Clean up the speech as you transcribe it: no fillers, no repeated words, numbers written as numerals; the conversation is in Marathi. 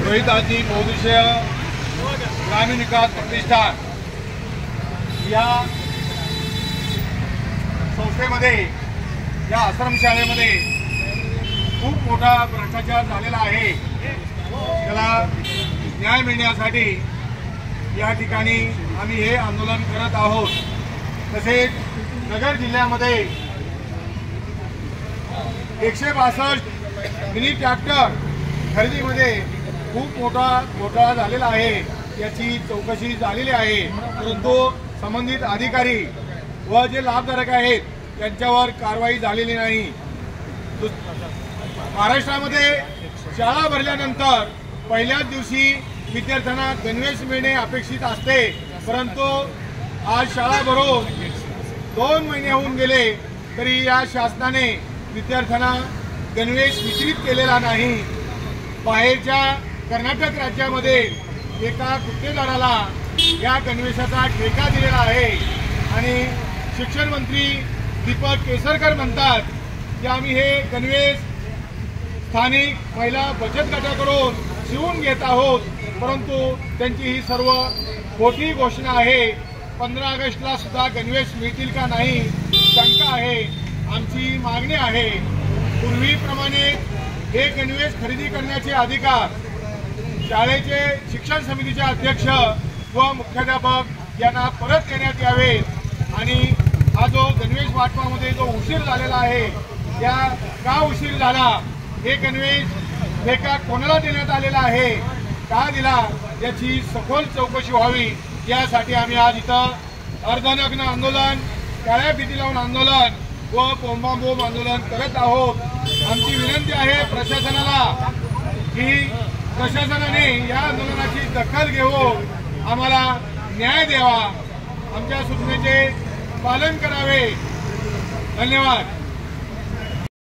रोहिताजी बहुउद्देशीय ग्रामीण विकास प्रतिष्ठान या संस्थेमध्ये या आश्रमशाळेमध्ये खूप मोठा भ्रष्टाचार झालेला आहे। त्याला न्याय मिळण्यासाठी या ठिकाणी आम्ही हे आंदोलन करत आहोत। तसेच नगर जिल्ह्यामध्ये 162 मिनी ट्रॅक्टर खरेदीमध्ये खूप मोठा घोटाळा झालेला आहे। याची चौकशी झालेली आहे, परंतु संबंधित अधिकारी व जे लाभधारक आहेत त्यांच्यावर कारवाई झालेली नाही। महाराष्ट्रामध्ये शाळा भरल्यानंतर पहिल्याच दिवशी विद्यार्थ्यांना गणवेश मिळणे अपेक्षित असते, परंतु आज शाळा भरून 2 महिने होऊन गेले तरी या शासनाने विद्यार्थ्यांना गणवेश वितरित केलेला नाही। बाहेरच्या कर्नाटक राज्यामध्ये एका गुत्तेदाराला या गणवेशाचा ठेका दिलेला आहे आणि शिक्षण मंत्री दीपक केसरकर म्हणतात की आम्ही हे गणवेश स्थानिक महिला बचत गटाकडून शिवून घेत आहोत, परंतु त्यांची ही सर्व खोटी घोषणा आहे। 15 ऑगस्टला सुद्धा गणवेश मिळतील का नाही शंका आहे। आमची मागणी आहे पूर्वीप्रमाणे हे गणवेश खरेदी करण्याचे अधिकार शाळेचे शिक्षण समितीचे अध्यक्ष व मुख्याध्यापक यांना परत देण्यात यावे आणि हा जो गणवेश वाटपामध्ये जो उशीर झालेला आहे या का उशीर झाला, हे गणवेश हे का कोणाला देण्यात आलेला आहे, का दिला, याची सखोल चौकशी व्हावी। यासाठी आम्ही आज इथं अर्धनग्न आंदोलन, काळ्या भीती लावून आंदोलन व बोंबाबोंब आंदोलन करत आहोत। आमची विनंती आहे प्रशासनाला की प्रशासनाने या आंदोलनाची दखल घेऊन आम्हाला न्याय द्यावा, आमच्या सूचनेचे पालन करावे। धन्यवाद।